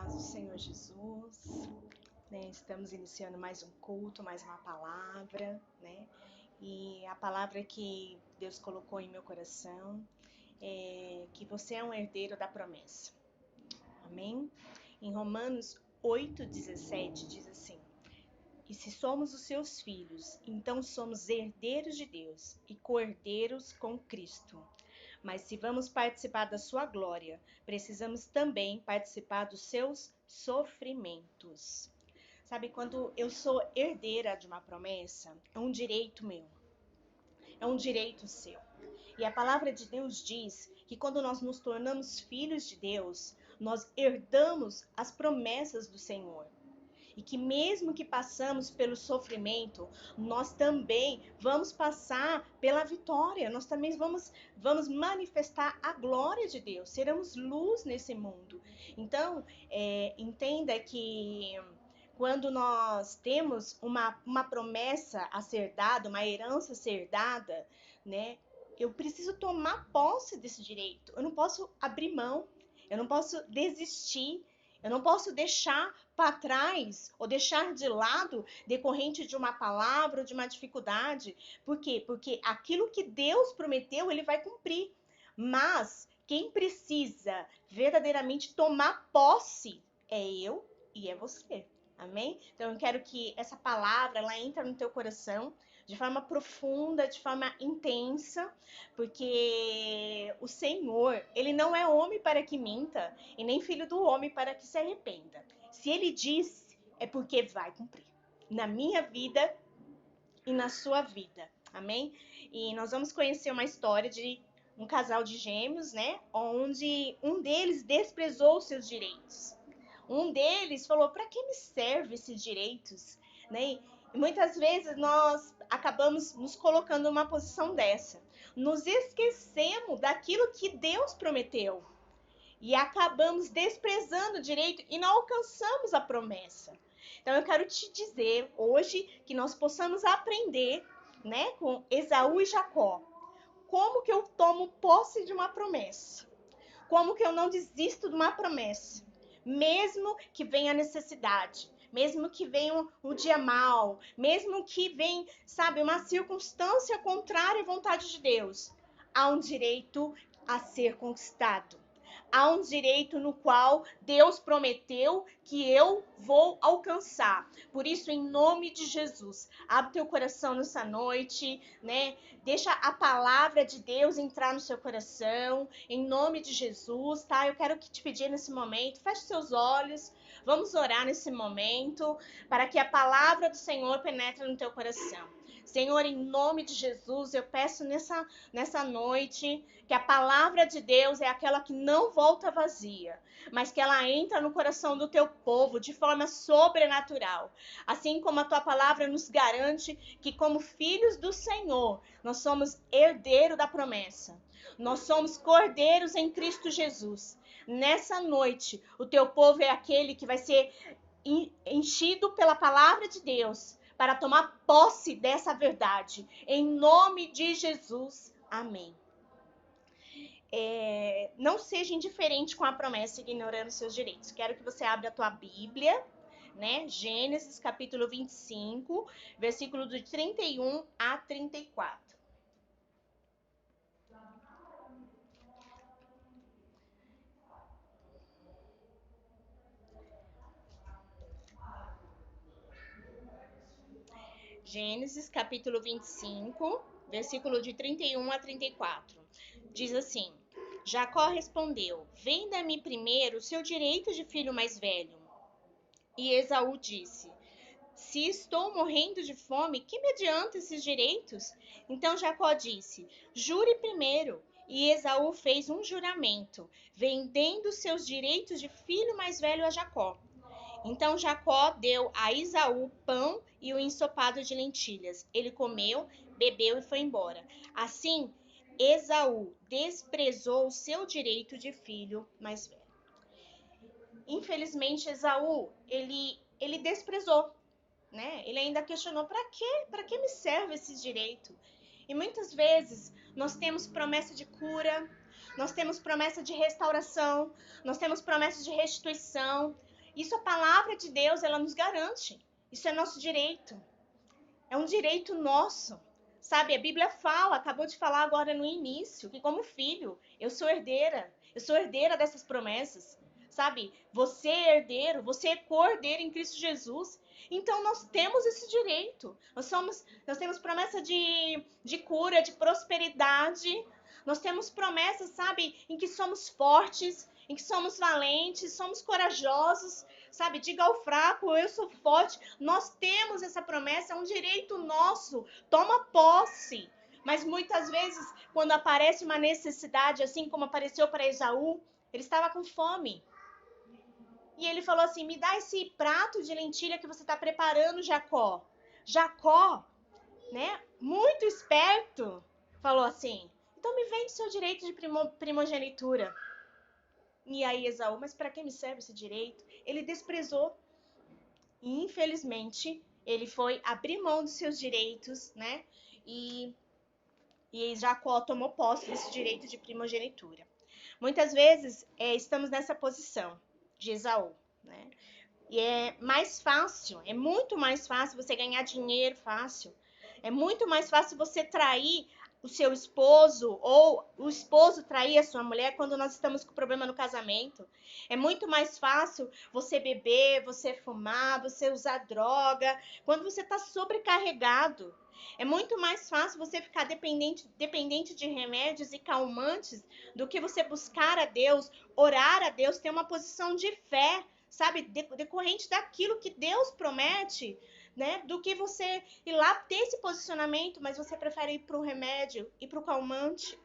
paz do Senhor Jesus, né? Estamos iniciando mais um culto, mais uma palavra, né? E a palavra que Deus colocou em meu coração é que você é um herdeiro da promessa. Amém? Em Romanos 8:17 diz assim: E se somos os seus filhos, então somos herdeiros de Deus e co-herdeiros com Cristo. Mas se vamos participar da sua glória, precisamos também participar dos seus sofrimentos. Sabe, quando eu sou herdeira de uma promessa, é um direito meu, é um direito seu. E a palavra de Deus diz que quando nós nos tornamos filhos de Deus, nós herdamos as promessas do Senhor. E que mesmo que passamos pelo sofrimento, nós também vamos passar pela vitória. Nós também vamos manifestar a glória de Deus. Seremos luz nesse mundo. Então, entenda que quando nós temos uma promessa a ser dada, uma herança a ser dada, né? Eu preciso tomar posse desse direito. Eu não posso abrir mão. Eu não posso desistir. Eu não posso deixar para trás ou deixar de lado decorrente de uma palavra ou de uma dificuldade. Por quê? Porque aquilo que Deus prometeu, ele vai cumprir. Mas quem precisa verdadeiramente tomar posse é eu e é você. Amém? Então eu quero que essa palavra ela entre no teu coração de forma profunda, de forma intensa, porque o Senhor, ele não é homem para que minta, e nem filho do homem para que se arrependa. Se ele disse, é porque vai cumprir. Na minha vida e na sua vida. Amém? E nós vamos conhecer uma história de um casal de gêmeos, né? Onde um deles desprezou os seus direitos. Um deles falou: para que me servem esses direitos? Né? E muitas vezes nós acabamos nos colocando numa posição dessa. Nos esquecemos daquilo que Deus prometeu. E acabamos desprezando o direito e não alcançamos a promessa. Então eu quero te dizer hoje que nós possamos aprender, né, com Esaú e Jacó. Como que eu tomo posse de uma promessa? Como que eu não desisto de uma promessa? Mesmo que venha necessidade, mesmo que venha um dia mal, mesmo que venha, sabe, uma circunstância contrária à vontade de Deus, há um direito a ser conquistado. Há um direito no qual Deus prometeu que eu vou alcançar. Por isso, em nome de Jesus, abre teu coração nessa noite, né? Deixa a palavra de Deus entrar no seu coração, em nome de Jesus, tá? Eu quero te pedir nesse momento, feche seus olhos, vamos orar nesse momento, para que a palavra do Senhor penetre no teu coração. Senhor, em nome de Jesus, eu peço nessa noite que a palavra de Deus é aquela que não volta vazia, mas que ela entra no coração do teu povo de forma sobrenatural. Assim como a tua palavra nos garante que, como filhos do Senhor, nós somos herdeiros da promessa. Nós somos cordeiros em Cristo Jesus. Nessa noite, o teu povo é aquele que vai ser enchido pela palavra de Deus para tomar posse dessa verdade. Em nome de Jesus. Amém. Não seja indiferente com a promessa, ignorando seus direitos. Quero que você abra a tua Bíblia, né? Gênesis capítulo 25, versículo de 31 a 34. Gênesis capítulo 25, versículo de 31 a 34. Diz assim: Jacó respondeu: Venda-me primeiro o seu direito de filho mais velho. E Esaú disse: Se estou morrendo de fome, que me adianta esses direitos? Então Jacó disse: Jure primeiro. E Esaú fez um juramento, vendendo seus direitos de filho mais velho a Jacó. Então Jacó deu a Esaú pão e o ensopado de lentilhas. Ele comeu, bebeu e foi embora. Assim, Esaú desprezou o seu direito de filho mais velho. Infelizmente, Esaú, ele desprezou, né? Ele ainda questionou: para quê? Para que me serve esse direito? E muitas vezes nós temos promessa de cura, nós temos promessa de restauração, nós temos promessa de restituição, Isso a palavra de Deus, ela nos garante. Isso é nosso direito. É um direito nosso. Sabe, a Bíblia fala, acabou de falar agora no início, que como filho, eu sou herdeira dessas promessas. Sabe, você é herdeiro, você é co-herdeiro em Cristo Jesus. Então nós temos esse direito. Nós temos promessa de cura, de prosperidade. Nós temos promessas, sabe, em que somos fortes, em que somos valentes, somos corajosos, sabe? Diga ao fraco, eu sou forte. Nós temos essa promessa, é um direito nosso. Toma posse. Mas muitas vezes, quando aparece uma necessidade, assim como apareceu para Esaú, ele estava com fome. E ele falou assim: me dá esse prato de lentilha que você está preparando, Jacó. Jacó, né, muito esperto, falou assim: então me vende seu direito de primogenitura. E aí Esaú, mas para que me serve esse direito? Ele desprezou. E infelizmente, ele foi abrir mão dos seus direitos, né? E Jacó tomou posse desse direito de primogenitura. Muitas vezes estamos nessa posição de Esaú, né? E é mais fácil, é muito mais fácil você ganhar dinheiro fácil. É muito mais fácil você trair o seu esposo ou o esposo trair a sua mulher quando nós estamos com problema no casamento. É muito mais fácil você beber, você fumar, você usar droga, quando você está sobrecarregado. É muito mais fácil você ficar dependente de remédios e calmantes do que você buscar a Deus, orar a Deus, ter uma posição de fé, sabe, decorrente daquilo que Deus promete, né, do que você ir lá ter esse posicionamento, mas você prefere ir para o remédio e para o calmante.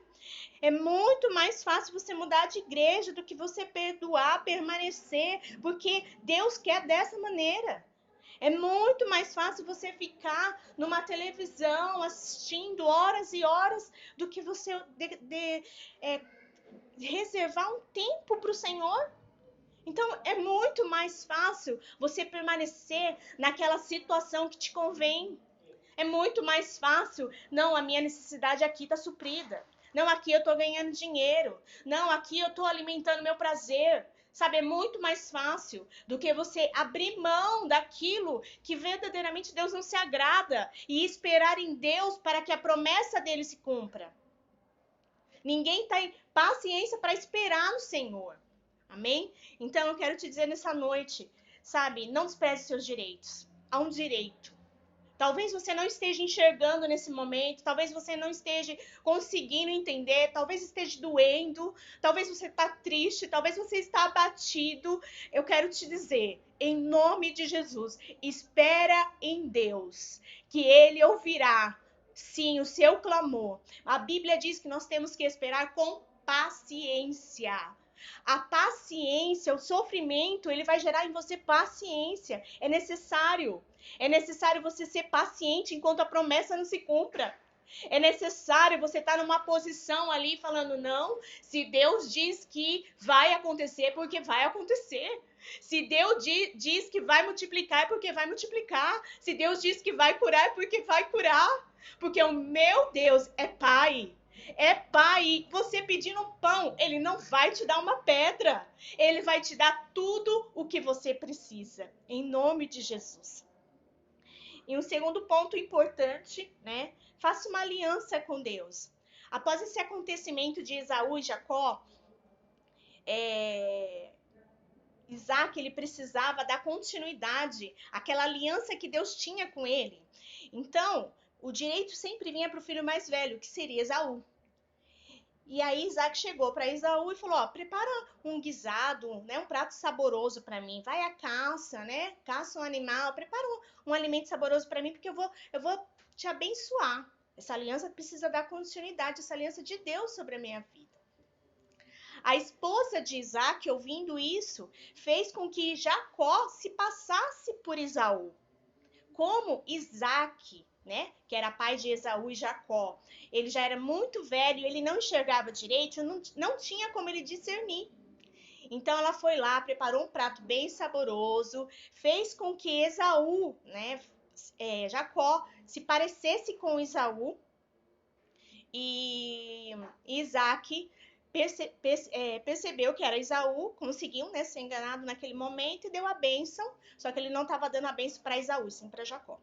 É muito mais fácil você mudar de igreja do que você perdoar, permanecer, porque Deus quer dessa maneira. É muito mais fácil você ficar numa televisão assistindo horas e horas do que você reservar um tempo para o Senhor. Então, é muito mais fácil você permanecer naquela situação que te convém. É muito mais fácil. Não, a minha necessidade aqui está suprida. Não, aqui eu estou ganhando dinheiro. Não, aqui eu estou alimentando meu prazer. Sabe, é muito mais fácil do que você abrir mão daquilo que verdadeiramente Deus não se agrada e esperar em Deus para que a promessa dele se cumpra. Ninguém tem paciência para esperar no Senhor. Amém? Então eu quero te dizer nessa noite, sabe, não despreze seus direitos. Há um direito. Talvez você não esteja enxergando nesse momento, talvez você não esteja conseguindo entender, talvez esteja doendo, talvez você está triste, talvez você está abatido. Eu quero te dizer, em nome de Jesus, espera em Deus, que Ele ouvirá, sim, o seu clamor. A Bíblia diz que nós temos que esperar com paciência. A paciência, o sofrimento, ele vai gerar em você paciência. É necessário. É necessário você ser paciente enquanto a promessa não se cumpra. É necessário você estar numa posição ali falando, não, se Deus diz que vai acontecer, porque vai acontecer. Se Deus diz que vai multiplicar, é porque vai multiplicar. Se Deus diz que vai curar, é porque vai curar. Porque o meu Deus é Pai. É Pai. Você pedindo um pão, Ele não vai te dar uma pedra. Ele vai te dar tudo o que você precisa. Em nome de Jesus. E um segundo ponto importante, né? Faça uma aliança com Deus. Após esse acontecimento de Esaú e Jacó, Isaac, ele precisava dar continuidade àquela aliança que Deus tinha com ele. Então, o direito sempre vinha para o filho mais velho, que seria Esaú. E aí Isaac chegou para Esaú e falou, ó, prepara um guisado, né, um prato saboroso para mim. Vai à caça, né? Caça um animal, prepara um alimento saboroso para mim, porque eu vou te abençoar. Essa aliança precisa dar continuidade, essa aliança de Deus sobre a minha vida. A esposa de Isaac, ouvindo isso, fez com que Jacó se passasse por Esaú. Como Isaac, né, que era pai de Esaú e Jacó, ele já era muito velho, ele não enxergava direito, não tinha como ele discernir. Então ela foi lá, preparou um prato bem saboroso, fez com que Esaú, né, Jacó, se parecesse com Esaú, e Isaac percebeu que era Esaú, conseguiu, né, ser enganado naquele momento e deu a bênção, só que ele não estava dando a bênção para Esaú, sim para Jacó.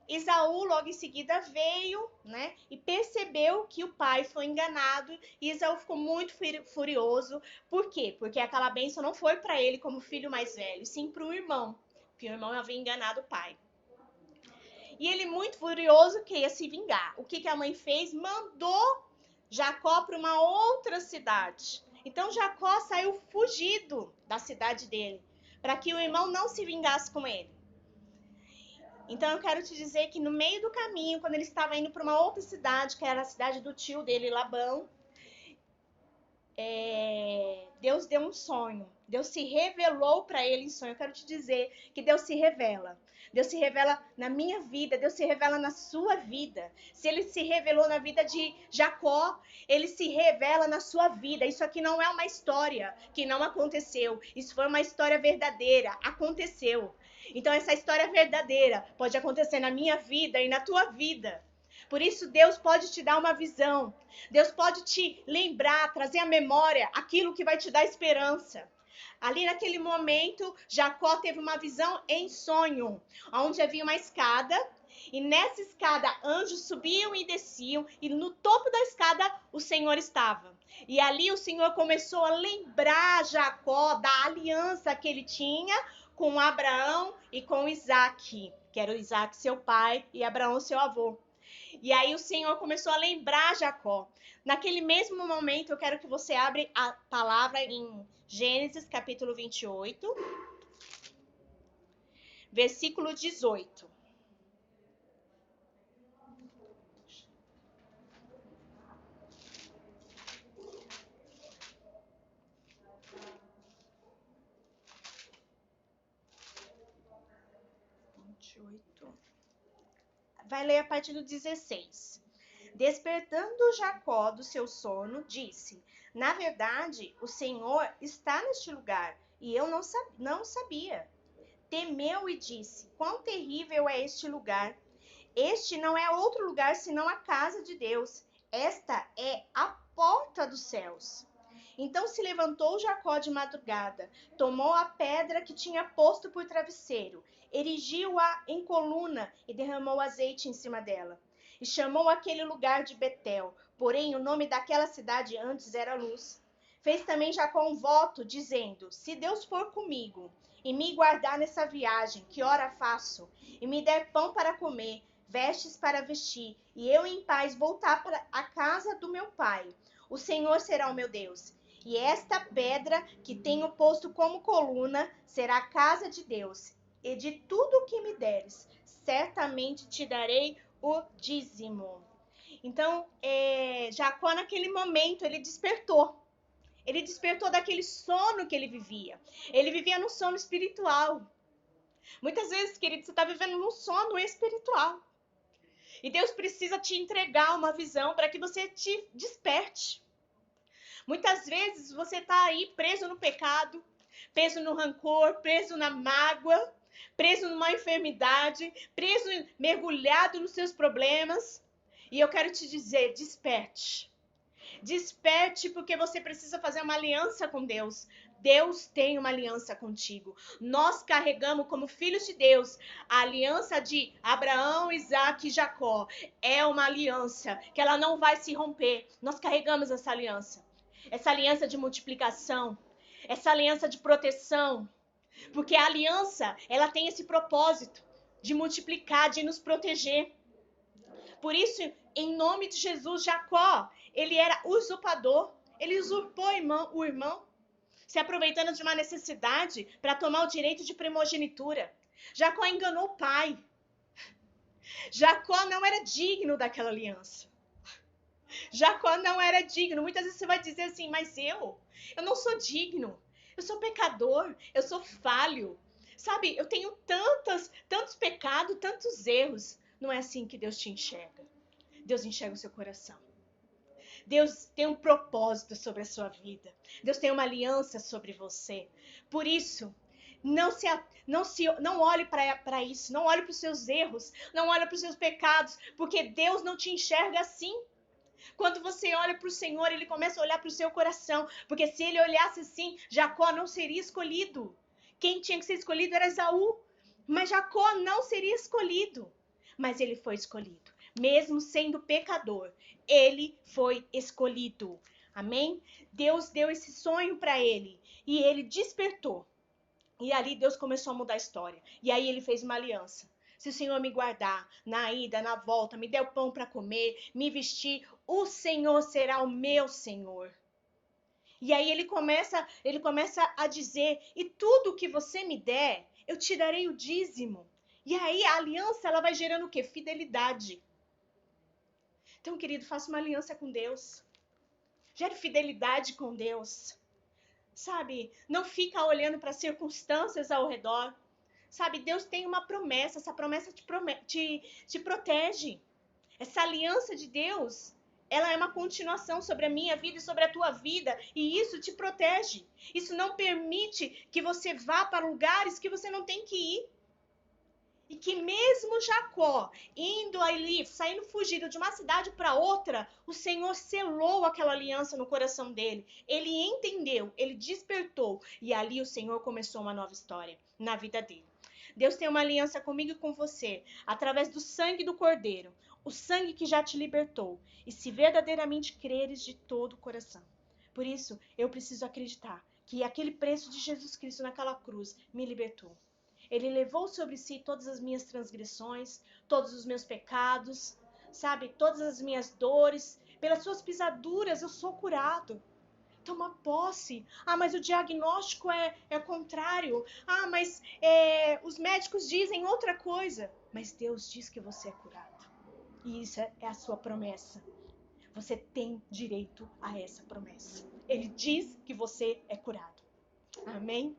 Esaú logo em seguida veio, né, e percebeu que o pai foi enganado e Esaú ficou muito furioso. Por quê? Porque aquela bênção não foi para ele como filho mais velho, sim para o irmão, porque o irmão havia enganado o pai. E ele muito furioso queria se vingar. O que a mãe fez? Mandou Jacó para uma outra cidade. Então Jacó saiu fugido da cidade dele, para que o irmão não se vingasse com ele. Então eu quero te dizer que no meio do caminho, quando ele estava indo para uma outra cidade, que era a cidade do tio dele, Labão, Deus deu um sonho. Deus se revelou para ele em sonho. Eu quero te dizer que Deus se revela. Deus se revela na minha vida, Deus se revela na sua vida. Se ele se revelou na vida de Jacó, ele se revela na sua vida. Isso aqui não é uma história que não aconteceu. Isso foi uma história verdadeira, aconteceu. Então essa história verdadeira pode acontecer na minha vida e na tua vida. Por isso Deus pode te dar uma visão. Deus pode te lembrar, trazer à memória aquilo que vai te dar esperança. Ali naquele momento, Jacó teve uma visão em sonho, onde havia uma escada, e nessa escada anjos subiam e desciam, e no topo da escada o Senhor estava. E ali o Senhor começou a lembrar Jacó da aliança que ele tinha com Abraão e com Isaac, que era o Isaac seu pai e Abraão seu avô. E aí o Senhor começou a lembrar Jacó. Naquele mesmo momento, eu quero que você abra a palavra em Gênesis, capítulo 28, versículo 18. Vai ler a partir do 16. Despertando Jacó do seu sono, disse: na verdade, o Senhor está neste lugar, e eu não sabia. Temeu e disse: quão terrível é este lugar! Este não é outro lugar senão a casa de Deus. Esta é a porta dos céus. Então se levantou Jacó de madrugada, tomou a pedra que tinha posto por travesseiro, erigiu-a em coluna e derramou azeite em cima dela. E chamou aquele lugar de Betel, porém o nome daquela cidade antes era Luz. Fez também Jacó um voto, dizendo: se Deus for comigo e me guardar nessa viagem, que ora faço, e me der pão para comer, vestes para vestir, e eu em paz voltar para a casa do meu pai, o Senhor será o meu Deus. E esta pedra que tenho posto como coluna será a casa de Deus. E de tudo o que me deres, certamente te darei o dízimo. Então, Jacó naquele momento, ele despertou. Ele despertou daquele sono que ele vivia. Ele vivia num sono espiritual. Muitas vezes, querido, você está vivendo num sono espiritual. E Deus precisa te entregar uma visão para que você te desperte. Muitas vezes você está aí preso no pecado, preso no rancor, preso na mágoa, preso numa enfermidade, preso, mergulhado nos seus problemas. E eu quero te dizer, desperte. Desperte, porque você precisa fazer uma aliança com Deus. Deus tem uma aliança contigo. Nós carregamos como filhos de Deus a aliança de Abraão, Isaac e Jacó. É uma aliança que ela não vai se romper. Nós carregamos essa aliança. Essa aliança de multiplicação. Essa aliança de proteção. Porque a aliança, ela tem esse propósito de multiplicar, de nos proteger. Por isso, em nome de Jesus, Jacó, ele era usurpador. Ele usurpou o irmão, se aproveitando de uma necessidade para tomar o direito de primogenitura. Jacó enganou o pai. Jacó não era digno daquela aliança. Jacó não era digno. Muitas vezes você vai dizer assim, mas eu não sou digno. Eu sou pecador, eu sou falho. Sabe, eu tenho tantos pecados, tantos erros. Não é assim que Deus te enxerga. Deus enxerga o seu coração. Deus tem um propósito sobre a sua vida. Deus tem uma aliança sobre você. Por isso, não olhe para isso. Não olhe para os seus erros. Não olhe para os seus pecados. Porque Deus não te enxerga assim. Quando você olha para o Senhor, ele começa a olhar para o seu coração. Porque se ele olhasse assim, Jacó não seria escolhido. Quem tinha que ser escolhido era Esaú. Mas Jacó não seria escolhido. Mas ele foi escolhido. Mesmo sendo pecador, ele foi escolhido. Amém? Deus deu esse sonho para ele. E ele despertou. E ali Deus começou a mudar a história. E aí ele fez uma aliança. Se o Senhor me guardar na ida, na volta, me der o pão para comer, me vestir, o Senhor será o meu Senhor. E aí ele começa a dizer: e tudo que você me der, eu te darei o dízimo. E aí a aliança, ela vai gerando o quê? Fidelidade. Então, querido, faça uma aliança com Deus. Gere fidelidade com Deus. Sabe? Não fica olhando para as circunstâncias ao redor. Sabe? Deus tem uma promessa. Essa promessa te protege. Essa aliança de Deus, ela é uma continuação sobre a minha vida e sobre a tua vida. E isso te protege. Isso não permite que você vá para lugares que você não tem que ir. E que mesmo Jacó indo ali, saindo fugido de uma cidade para outra, o Senhor selou aquela aliança no coração dele. Ele entendeu, ele despertou. E ali o Senhor começou uma nova história na vida dele. Deus tem uma aliança comigo e com você, através do sangue do Cordeiro. O sangue que já te libertou. E se verdadeiramente creres de todo o coração. Por isso, eu preciso acreditar que aquele preço de Jesus Cristo naquela cruz me libertou. Ele levou sobre si todas as minhas transgressões, todos os meus pecados, sabe? Todas as minhas dores. Pelas suas pisaduras eu sou curado. Toma posse. Ah, mas o diagnóstico é contrário. Ah, mas os médicos dizem outra coisa. Mas Deus diz que você é curado. E isso é a sua promessa. Você tem direito a essa promessa. Ele diz que você é curado. Amém?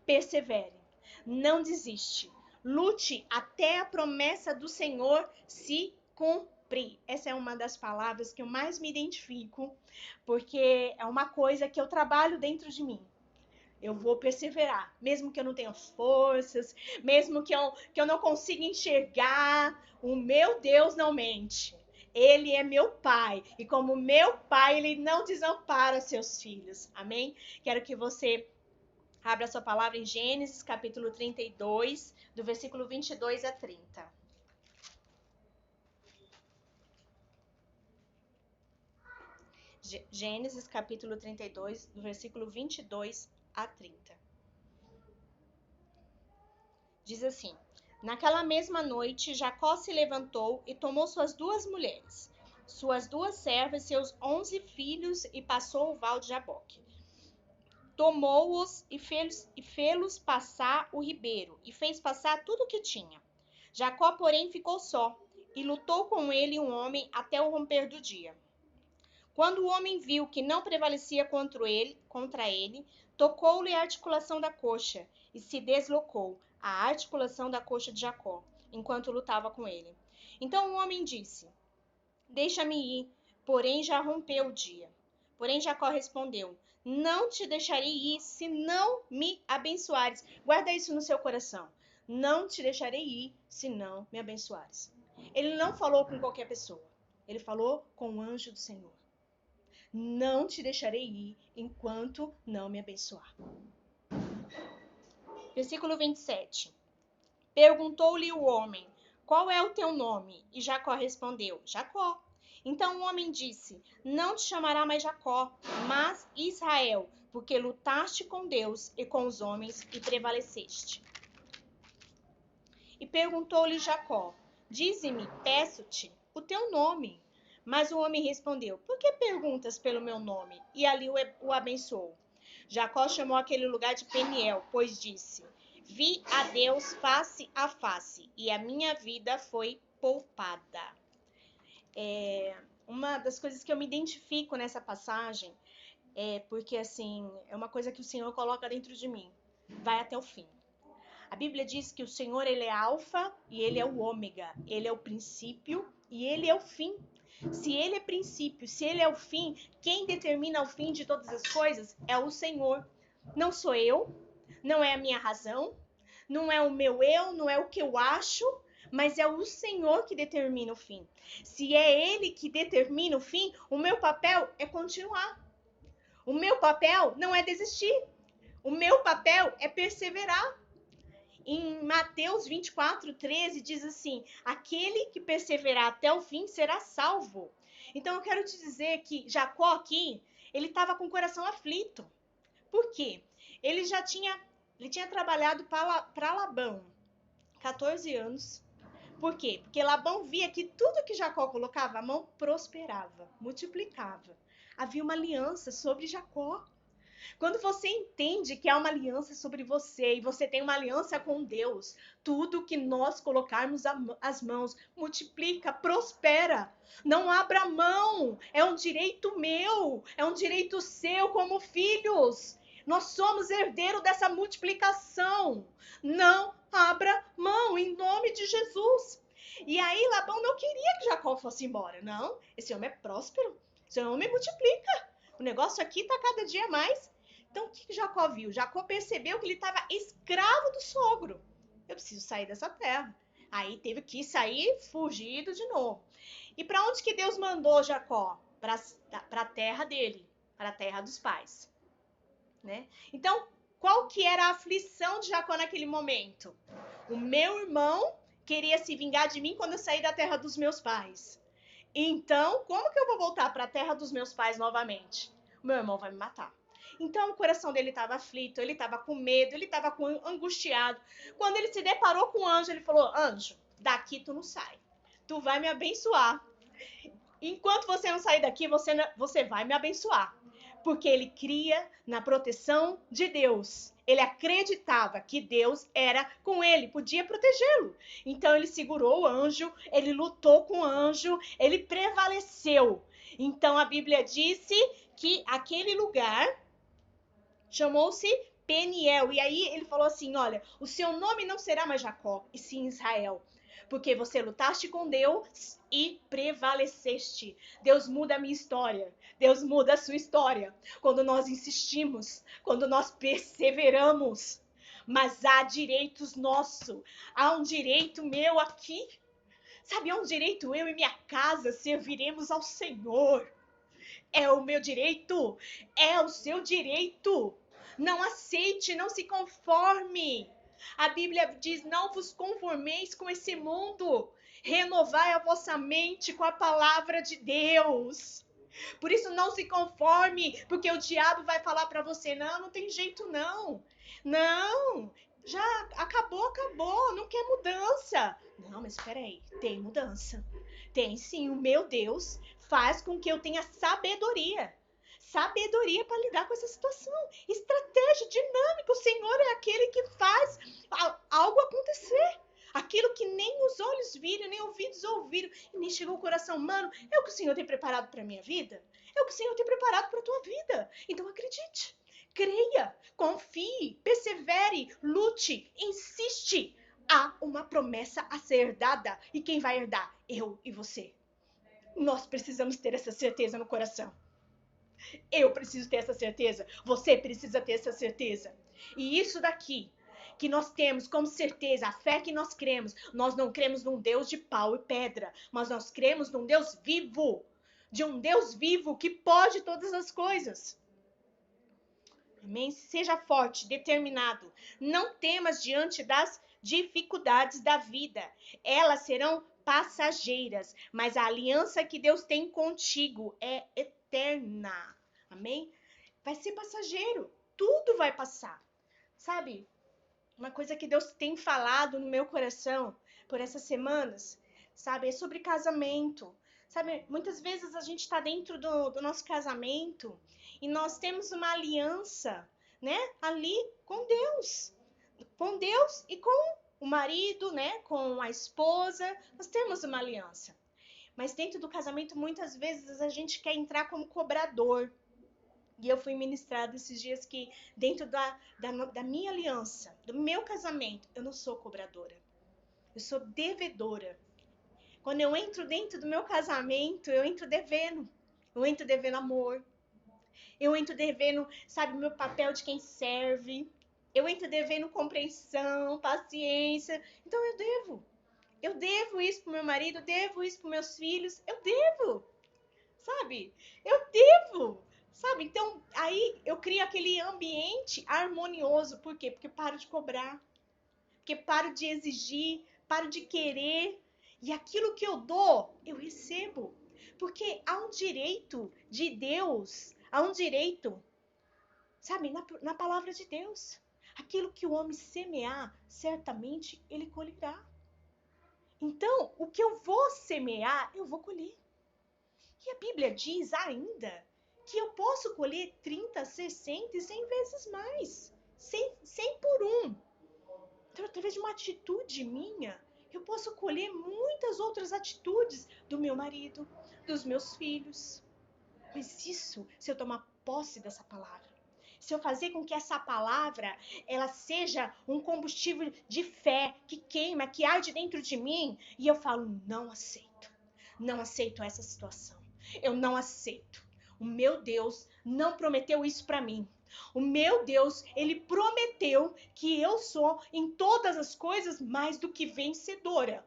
Persevere. Não desiste. Lute até a promessa do Senhor se cumprir. Essa é uma das palavras que eu mais me identifico, porque é uma coisa que eu trabalho dentro de mim. Eu vou perseverar, mesmo que eu não tenha forças, mesmo que eu não consiga enxergar. O meu Deus não mente. Ele é meu pai. E como meu pai, ele não desampara seus filhos. Amém? Quero que você abra sua palavra em Gênesis, capítulo 32, do versículo 22 a 30. Gênesis, capítulo 32, do versículo 22 a 30. Diz assim: naquela mesma noite, Jacó se levantou e tomou suas 2 mulheres, suas 2 servas, seus 11 filhos, e passou o val de Jaboque. Tomou-os e fê-los passar o ribeiro, e fez passar tudo o que tinha. Jacó, porém, ficou só, e lutou com ele um homem até o romper do dia. Quando o homem viu que não prevalecia contra ele, tocou-lhe a articulação da coxa, e se deslocou a articulação da coxa de Jacó, enquanto lutava com ele. Então o homem disse: deixa-me ir, porém já rompeu o dia. Porém Jacó respondeu: não te deixarei ir se não me abençoares. Guarda isso no seu coração. Não te deixarei ir se não me abençoares. Ele não falou com qualquer pessoa. Ele falou com o anjo do Senhor. Não te deixarei ir enquanto não me abençoar. Versículo 27. Perguntou-lhe o homem: qual é o teu nome? E Jacó respondeu: Jacó. Então o homem disse: não te chamará mais Jacó, mas Israel, porque lutaste com Deus e com os homens e prevaleceste. E perguntou-lhe Jacó: dize-me, peço-te, o teu nome. Mas o homem respondeu: por que perguntas pelo meu nome? E ali o abençoou. Jacó chamou aquele lugar de Peniel, pois disse: vi a Deus face a face, e a minha vida foi poupada. Uma das coisas que eu me identifico nessa passagem é porque, assim, é uma coisa que o Senhor coloca dentro de mim. Vai até o fim. A Bíblia diz que o Senhor, ele é alfa e ele é o ômega. Ele é o princípio e ele é o fim. Se ele é princípio, se ele é o fim, quem determina o fim de todas as coisas é o Senhor. Não sou eu, não é a minha razão, não é o meu eu, não é o que eu acho, mas é o Senhor que determina o fim. Se é Ele que determina o fim, o meu papel é continuar. O meu papel não é desistir. O meu papel é perseverar. Em Mateus 24:13 diz assim: aquele que perseverar até o fim será salvo. Então eu quero te dizer que Jacó aqui, ele estava com o coração aflito. Por quê? Ele tinha trabalhado para Labão 14 anos. Por quê? Porque Labão via que tudo que Jacó colocava a mão prosperava, multiplicava. Havia uma aliança sobre Jacó. Quando você entende que há uma aliança sobre você e você tem uma aliança com Deus, tudo que nós colocarmos as mãos multiplica, prospera. Não abra mão, é um direito meu, é um direito seu como filhos. Nós somos herdeiros dessa multiplicação. Não abra mão, em nome de Jesus. E aí Labão não queria que Jacó fosse embora. Não, esse homem é próspero, esse homem multiplica. O negócio aqui está cada dia mais. Então, o que Jacó viu? Jacó percebeu que ele estava escravo do sogro. Eu preciso sair dessa terra. Aí teve que sair fugido de novo. E para onde que Deus mandou Jacó? Para a terra dele, para a terra dos pais. Né? Então, qual que era a aflição de Jacó naquele momento? O meu irmão queria se vingar de mim quando eu saí da terra dos meus pais. Então, como que eu vou voltar para a terra dos meus pais novamente? O meu irmão vai me matar. Então, o coração dele estava aflito, ele estava com medo, ele estava angustiado. Quando ele se deparou com o anjo, ele falou: anjo, daqui tu não sai. Tu vai me abençoar. Enquanto você não sair daqui, você vai me abençoar. Porque ele cria na proteção de Deus. Ele acreditava que Deus era com ele, podia protegê-lo. Então ele segurou o anjo, ele lutou com o anjo, ele prevaleceu. Então a Bíblia disse que aquele lugar chamou-se Peniel. E aí ele falou assim: olha, o seu nome não será mais Jacó, e sim Israel. Porque você lutaste com Deus e prevaleceste. Deus muda a minha história. Deus muda a sua história. Quando nós insistimos, quando nós perseveramos. Mas há direitos nossos. Há um direito meu aqui. Sabe, há um direito eu e minha casa serviremos ao Senhor. É o meu direito. É o seu direito. Não aceite, não se conforme. A Bíblia diz: não vos conformeis com esse mundo. Renovai a vossa mente com a palavra de Deus. Por isso não se conforme, porque o diabo vai falar para você: não, não tem jeito não. Não, já acabou, não quer mudança. Não, mas espera aí, tem mudança. Tem sim, o meu Deus faz com que eu tenha sabedoria. Sabedoria para lidar com essa situação. Estratégia dinâmica. O Senhor é aquele que faz algo acontecer. Aquilo que nem os olhos viram, nem ouvidos ouviram, e nem chegou ao coração humano, é o que o Senhor tem preparado para a minha vida. É o que o Senhor tem preparado para a tua vida. Então acredite, creia, confie, persevere, lute, insiste. Há uma promessa a ser herdada. E quem vai herdar? Eu e você. Nós precisamos ter essa certeza no coração. Eu preciso ter essa certeza. Você precisa ter essa certeza. E isso daqui que nós temos como certeza, a fé que nós não cremos num Deus de pau e pedra, mas nós cremos num Deus vivo, de um Deus vivo que pode todas as coisas. Amém? Seja forte, determinado. Não temas diante das dificuldades da vida. Elas serão passageiras, mas a aliança que Deus tem contigo é eterna. Amém? Vai ser passageiro. Tudo vai passar. Sabe? Uma coisa que Deus tem falado no meu coração por essas semanas, sabe? É sobre casamento. Sabe, muitas vezes a gente está dentro do nosso casamento e nós temos uma aliança, né? Ali com Deus. Com Deus e com o marido, né? Com a esposa. Nós temos uma aliança. Mas dentro do casamento, muitas vezes a gente quer entrar como cobrador. E eu fui ministrada esses dias que dentro da minha aliança, do meu casamento, eu não sou cobradora. Eu sou devedora. Quando eu entro dentro do meu casamento, eu entro devendo. Eu entro devendo amor. Eu entro devendo, sabe, o meu papel de quem serve. Eu entro devendo compreensão, paciência. Então eu devo. Eu devo isso pro meu marido, eu devo isso pros meus filhos, eu devo, sabe? Eu devo, sabe? Então, aí eu crio aquele ambiente harmonioso. Por quê? Porque paro de cobrar, porque paro de exigir, paro de querer. E aquilo que eu dou, eu recebo. Porque há um direito de Deus, há um direito, sabe, na palavra de Deus. Aquilo que o homem semear, certamente ele colherá. Então, o que eu vou semear, eu vou colher. E a Bíblia diz ainda que eu posso colher 30, 60 e 100 vezes mais. 100 por um. Então, através de uma atitude minha, eu posso colher muitas outras atitudes do meu marido, dos meus filhos. Mas isso, se eu tomar posse dessa palavra, se eu fazer com que essa palavra ela seja um combustível de fé que queima, que arde dentro de mim, e eu falo, não aceito essa situação, eu não aceito. O meu Deus não prometeu isso para mim. O meu Deus, ele prometeu que eu sou em todas as coisas mais do que vencedora.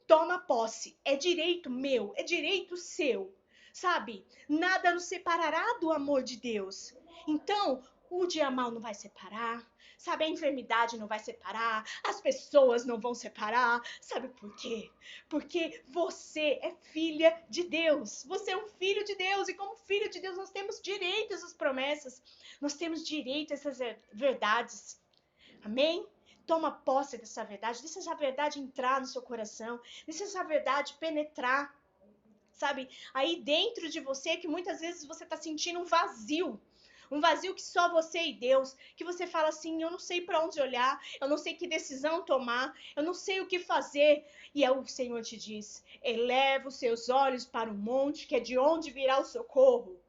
Toma posse, é direito meu, é direito seu, sabe? Nada nos separará do amor de Deus. Então, o dia mal não vai separar, sabe? A enfermidade não vai separar, as pessoas não vão separar, sabe por quê? Porque você é filha de Deus, você é um filho de Deus, e como filho de Deus nós temos direito a essas promessas, nós temos direito a essas verdades, amém? Toma posse dessa verdade, deixa essa verdade entrar no seu coração, deixa essa verdade penetrar, sabe? Aí dentro de você, que muitas vezes você tá sentindo um vazio que só você e Deus, que você fala assim, eu não sei para onde olhar, eu não sei que decisão tomar, eu não sei o que fazer. E aí o Senhor te diz, eleva os seus olhos para o monte, que é de onde virá o socorro.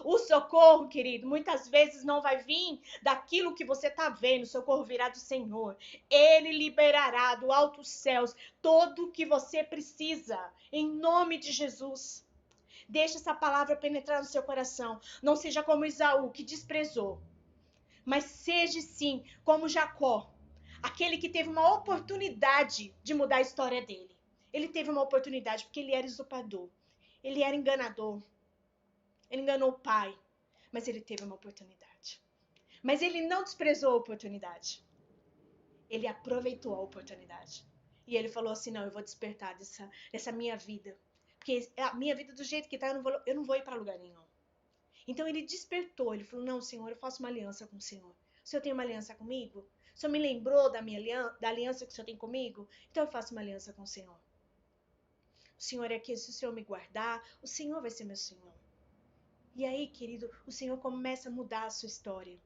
O socorro, querido, muitas vezes não vai vir daquilo que você está vendo. O socorro virá do Senhor. Ele liberará do alto dos céus tudo o que você precisa, em nome de Jesus. Deixa essa palavra penetrar no seu coração. Não seja como Esaú, que desprezou, mas seja sim como Jacó, aquele que teve uma oportunidade de mudar a história dele. Ele teve uma oportunidade porque ele era usurpador, ele era enganador. Ele enganou o pai, mas ele teve uma oportunidade. Mas ele não desprezou a oportunidade. Ele aproveitou a oportunidade. E ele falou assim, não, eu vou despertar dessa minha vida. Porque a minha vida do jeito que tá, eu não vou ir para lugar nenhum. Então ele despertou, ele falou, não, Senhor, eu faço uma aliança com o Senhor. O Senhor tem uma aliança comigo? O Senhor me lembrou da aliança que o Senhor tem comigo? Então eu faço uma aliança com o Senhor. O Senhor é aqui, se o Senhor me guardar, o Senhor vai ser meu Senhor. E aí, querido, o Senhor começa a mudar a sua história.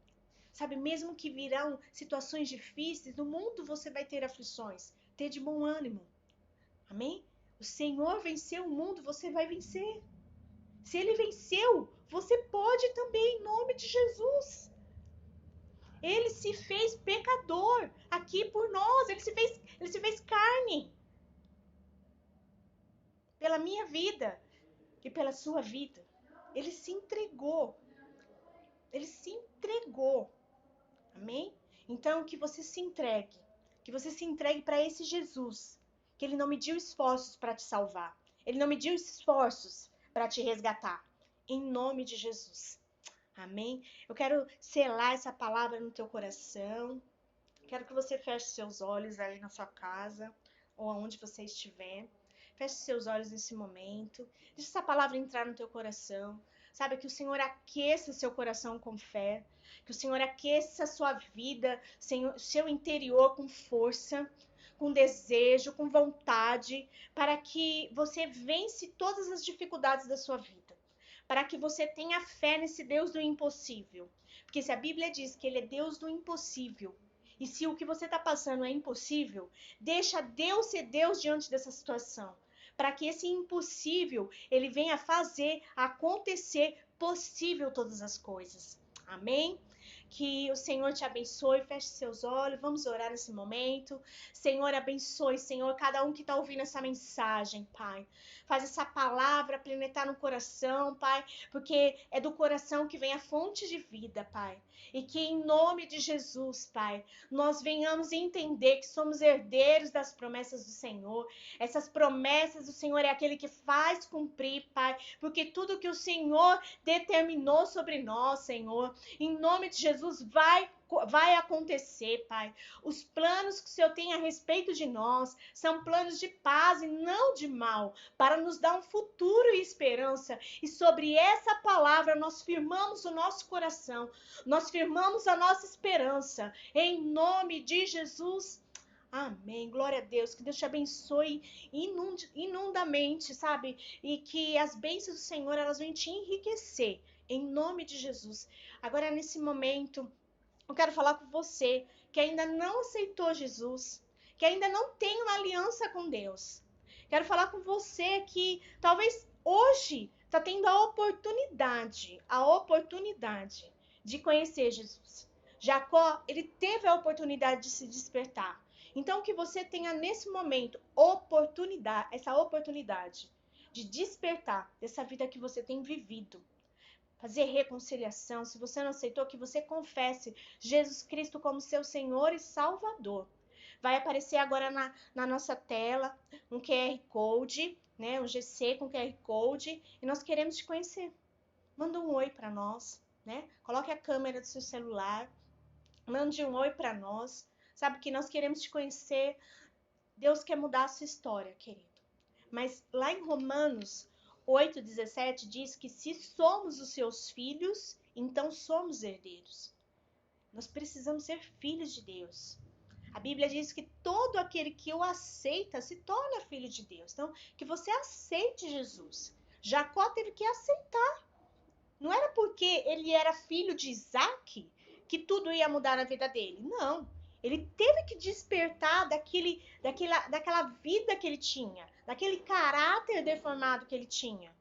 Sabe, mesmo que virão situações difíceis, no mundo você vai ter aflições. Ter de bom ânimo. Amém? O Senhor venceu o mundo, você vai vencer. Se Ele venceu, você pode também, em nome de Jesus. Ele se fez pecador aqui por nós. Ele se fez carne. Pela minha vida e pela sua vida. Ele se entregou. Ele se entregou. Amém? Então, que você se entregue para esse Jesus, que ele não mediu esforços para te salvar, ele não mediu esforços para te resgatar, em nome de Jesus. Amém? Eu quero selar essa palavra no teu coração, quero que você feche seus olhos aí na sua casa, ou aonde você estiver, feche seus olhos nesse momento, deixa essa palavra entrar no teu coração. Sabe, que o Senhor aqueça seu coração com fé, que o Senhor aqueça a sua vida, seu interior com força, com desejo, com vontade, para que você vence todas as dificuldades da sua vida, para que você tenha fé nesse Deus do impossível. Porque se a Bíblia diz que Ele é Deus do impossível, e se o que você está passando é impossível, deixa Deus ser Deus diante dessa situação, para que esse impossível, ele venha fazer acontecer possível todas as coisas. Amém? Que o Senhor te abençoe, feche seus olhos, vamos orar nesse momento. Senhor, abençoe, Senhor, cada um que está ouvindo essa mensagem, Pai. Faz essa palavra penetrar no coração, Pai, porque é do coração que vem a fonte de vida, Pai. E que em nome de Jesus, Pai, nós venhamos entender que somos herdeiros das promessas do Senhor. Essas promessas do Senhor é aquele que faz cumprir, Pai, porque tudo que o Senhor determinou sobre nós, Senhor, em nome de Jesus, vai acontecer, Pai. Os planos que o Senhor tem a respeito de nós são planos de paz e não de mal, para nos dar um futuro e esperança. E sobre essa palavra nós firmamos o nosso coração, nós firmamos a nossa esperança, em nome de Jesus. Amém, glória a Deus, que Deus te abençoe inundamente, sabe? E que as bênçãos do Senhor, elas vêm te enriquecer, em nome de Jesus. Agora, nesse momento, eu quero falar com você que ainda não aceitou Jesus, que ainda não tem uma aliança com Deus. Quero falar com você que talvez hoje está tendo a oportunidade de conhecer Jesus. Jacó, ele teve a oportunidade de se despertar. Então, que você tenha nesse momento essa oportunidade de despertar dessa vida que você tem vivido. Fazer reconciliação. Se você não aceitou, que você confesse Jesus Cristo como seu Senhor e Salvador. Vai aparecer agora na nossa tela um QR Code, né? Um GC com QR Code. E nós queremos te conhecer. Manda um oi para nós, né? Coloque a câmera do seu celular. Mande um oi para nós. Sabe que nós queremos te conhecer. Deus quer mudar a sua história, querido. Mas lá em Romanos 8,17 diz que se somos os seus filhos, então somos herdeiros. Nós precisamos ser filhos de Deus. A Bíblia diz que todo aquele que o aceita se torna filho de Deus. Então, que você aceite Jesus. Jacó teve que aceitar. Não era porque ele era filho de Isaac que tudo ia mudar na vida dele. Não. Ele teve que despertar daquela vida que ele tinha, daquele caráter deformado que ele tinha.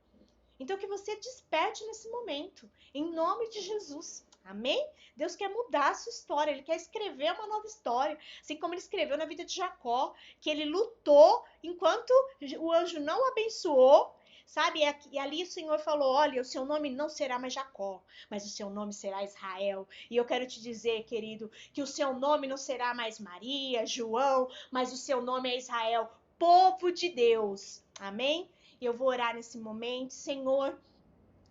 Então, que você desperte nesse momento, em nome de Jesus. Amém? Deus quer mudar a sua história, Ele quer escrever uma nova história. Assim como Ele escreveu na vida de Jacó, que ele lutou enquanto o anjo não abençoou, sabe? E ali o Senhor falou, olha, o seu nome não será mais Jacó, mas o seu nome será Israel. E eu quero te dizer, querido, que o seu nome não será mais Maria, João, mas o seu nome é Israel, povo de Deus. Amém? E eu vou orar nesse momento. Senhor,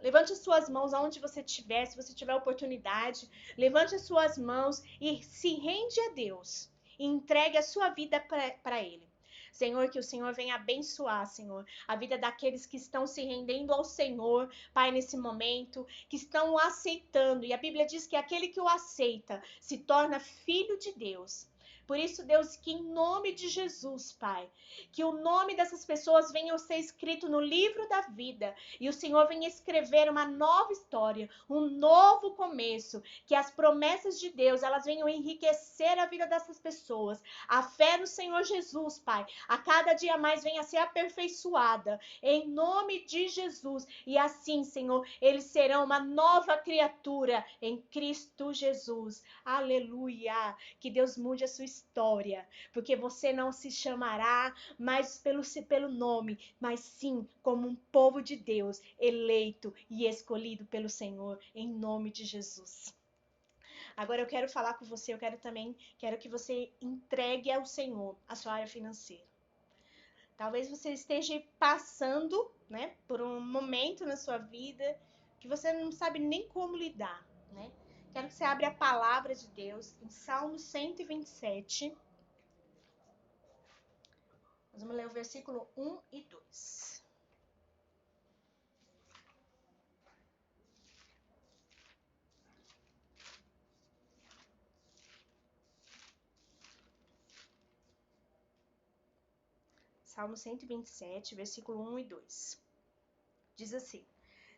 levante as suas mãos aonde você estiver, se você tiver oportunidade. Levante as suas mãos e se rende a Deus. E entregue a sua vida para Ele. Senhor, que o Senhor venha abençoar, Senhor, a vida daqueles que estão se rendendo ao Senhor, Pai, nesse momento, que estão o aceitando. E a Bíblia diz que aquele que o aceita se torna filho de Deus. Por isso, Deus, que em nome de Jesus, Pai, que o nome dessas pessoas venha a ser escrito no livro da vida e o Senhor venha escrever uma nova história, um novo começo, que as promessas de Deus, elas venham enriquecer a vida dessas pessoas. A fé no Senhor Jesus, Pai, a cada dia mais venha a ser aperfeiçoada, em nome de Jesus. E assim, Senhor, eles serão uma nova criatura em Cristo Jesus. Aleluia! Que Deus mude a sua história, porque você não se chamará mais pelo nome, mas sim como um povo de Deus, eleito e escolhido pelo Senhor, em nome de Jesus. Agora eu quero falar com você, quero que você entregue ao Senhor a sua área financeira. Talvez você esteja passando, né, por um momento na sua vida que você não sabe nem como lidar, né? Quero que você abra a palavra de Deus em Salmo 127. Nós vamos ler o versículo 1 e 2. Salmo 127, versículo 1 e 2. Diz assim: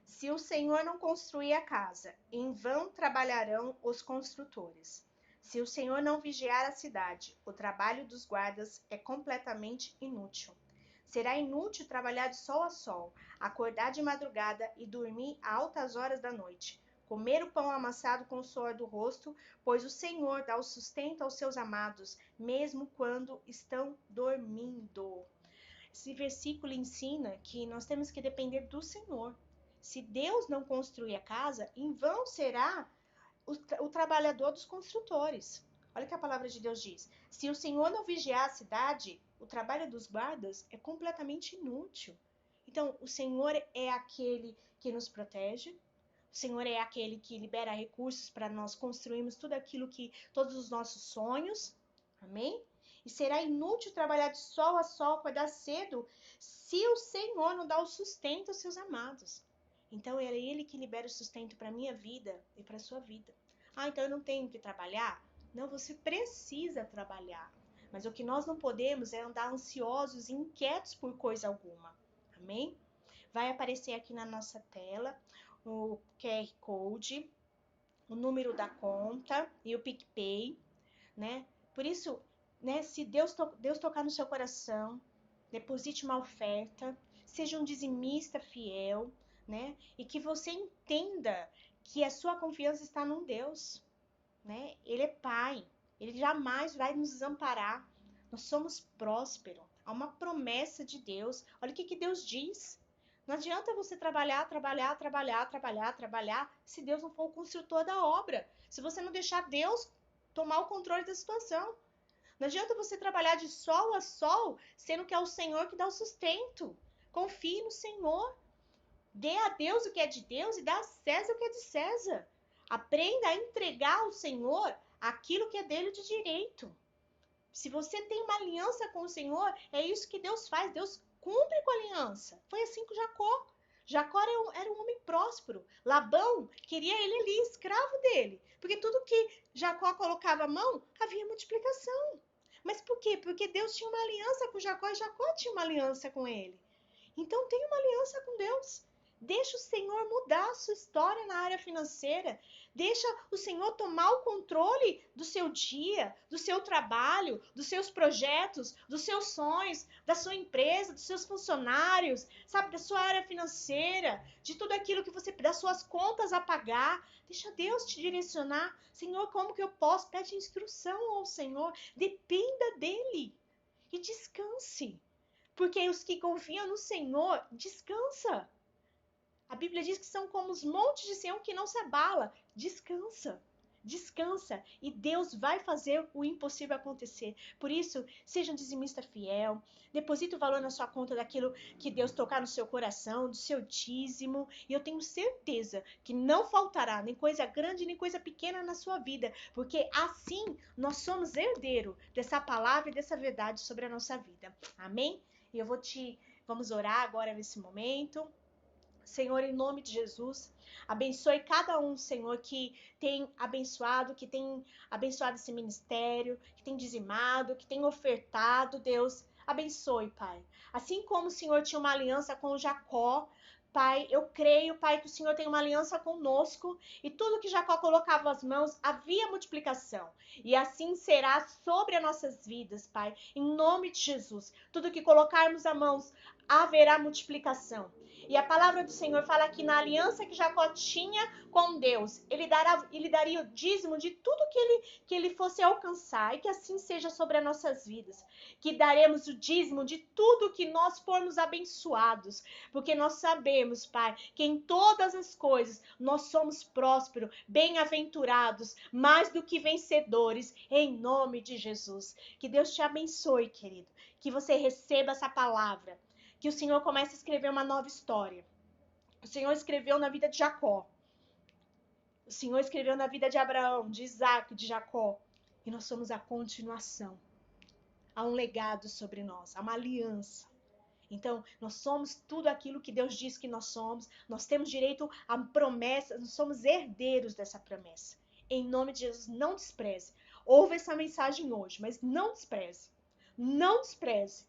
Se o Senhor não construir a casa, em vão trabalharão os construtores. Se o Senhor não vigiar a cidade, o trabalho dos guardas é completamente inútil. Será inútil trabalhar de sol a sol, acordar de madrugada e dormir a altas horas da noite, comer o pão amassado com o suor do rosto, pois o Senhor dá o sustento aos seus amados, mesmo quando estão dormindo. Esse versículo ensina que nós temos que depender do Senhor. Se Deus não construir a casa, em vão será o trabalhador dos construtores. Olha o que a palavra de Deus diz. Se o Senhor não vigiar a cidade, o trabalho dos guardas é completamente inútil. Então, o Senhor é aquele que nos protege. O Senhor é aquele que libera recursos para nós construirmos todos os nossos sonhos. Amém? E será inútil trabalhar de sol a sol, acordar cedo, se o Senhor não dá o sustento aos seus amados. Então, é Ele que libera o sustento para a minha vida e para a sua vida. Ah, então eu não tenho que trabalhar? Não, você precisa trabalhar. Mas o que nós não podemos é andar ansiosos e inquietos por coisa alguma. Amém? Vai aparecer aqui na nossa tela o QR Code, o número da conta e o PicPay, né? Por isso, né, se Deus tocar no seu coração, deposite uma oferta, seja um dizimista fiel, né? E que você entenda que a sua confiança está num Deus, né? Ele é Pai, Ele jamais vai nos desamparar. Nós somos prósperos. Há uma promessa de Deus. Olha o que Deus diz. Não adianta você trabalhar, se Deus não for o construtor da obra. Se você não deixar Deus tomar o controle da situação. Não adianta você trabalhar de sol a sol, sendo que é o Senhor que dá o sustento. Confie no Senhor. Dê a Deus o que é de Deus e dá a César o que é de César. Aprenda a entregar ao Senhor aquilo que é dele de direito. Se você tem uma aliança com o Senhor, é isso que Deus faz. Deus cumpre com a aliança. Foi assim com Jacó. Jacó era um homem próspero. Labão queria ele ali, escravo dele. Porque tudo que Jacó colocava a mão, havia multiplicação. Mas por quê? Porque Deus tinha uma aliança com Jacó e Jacó tinha uma aliança com ele. Então tenha uma aliança com Deus. Deixa o Senhor mudar a sua história na área financeira. Deixa o Senhor tomar o controle do seu dia, do seu trabalho, dos seus projetos, dos seus sonhos, da sua empresa, dos seus funcionários, sabe, da sua área financeira, de tudo aquilo que você, das suas contas a pagar. Deixa Deus te direcionar. Senhor, como que eu posso? Pede instrução ao Senhor. Dependa dele e descanse. Porque os que confiam no Senhor, descansa. A Bíblia diz que são como os montes de Sião que não se abala. Descansa. Descansa. E Deus vai fazer o impossível acontecer. Por isso, seja um dizimista fiel. Deposite o valor na sua conta daquilo que Deus tocar no seu coração, do seu dízimo. E eu tenho certeza que não faltará nem coisa grande, nem coisa pequena na sua vida. Porque assim nós somos herdeiro dessa palavra e dessa verdade sobre a nossa vida. Amém? E vamos orar agora nesse momento. Senhor, em nome de Jesus, abençoe cada um, Senhor, que tem abençoado esse ministério, que tem dizimado, que tem ofertado, Deus. Abençoe, Pai. Assim como o Senhor tinha uma aliança com Jacó, Pai, eu creio, Pai, que o Senhor tem uma aliança conosco e tudo que Jacó colocava as mãos, havia multiplicação. E assim será sobre as nossas vidas, Pai, em nome de Jesus. Tudo que colocarmos as mãos, haverá multiplicação. E a palavra do Senhor fala que na aliança que Jacó tinha com Deus, ele daria o dízimo de tudo que ele fosse alcançar, e que assim seja sobre as nossas vidas. Que daremos o dízimo de tudo que nós formos abençoados, porque nós sabemos, Pai, que em todas as coisas nós somos prósperos, bem-aventurados, mais do que vencedores, em nome de Jesus. Que Deus te abençoe, querido, que você receba essa palavra. Que o Senhor comece a escrever uma nova história. O Senhor escreveu na vida de Jacó. O Senhor escreveu na vida de Abraão, de Isaac, de Jacó. E nós somos a continuação. Há um legado sobre nós, há uma aliança. Então, nós somos tudo aquilo que Deus diz que nós somos. Nós temos direito a promessa, nós somos herdeiros dessa promessa. Em nome de Jesus, não despreze. Ouve essa mensagem hoje, mas não despreze. Não despreze.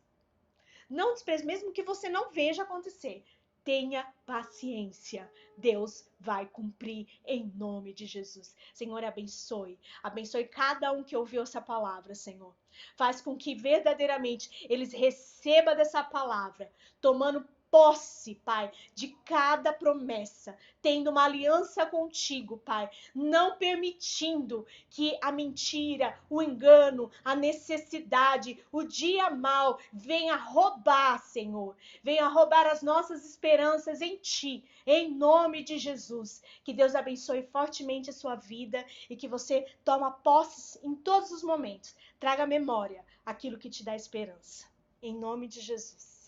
Não despreze, mesmo que você não veja acontecer. Tenha paciência. Deus vai cumprir em nome de Jesus. Senhor, abençoe. Abençoe cada um que ouviu essa palavra, Senhor. Faz com que verdadeiramente eles recebam dessa palavra, tomando posse, Pai, de cada promessa, tendo uma aliança contigo, Pai, não permitindo que a mentira, o engano, a necessidade, o dia mal venha roubar, Senhor, venha roubar as nossas esperanças em Ti, em nome de Jesus. Que Deus abençoe fortemente a sua vida e que você toma posse em todos os momentos. Traga à memória aquilo que te dá esperança. Em nome de Jesus.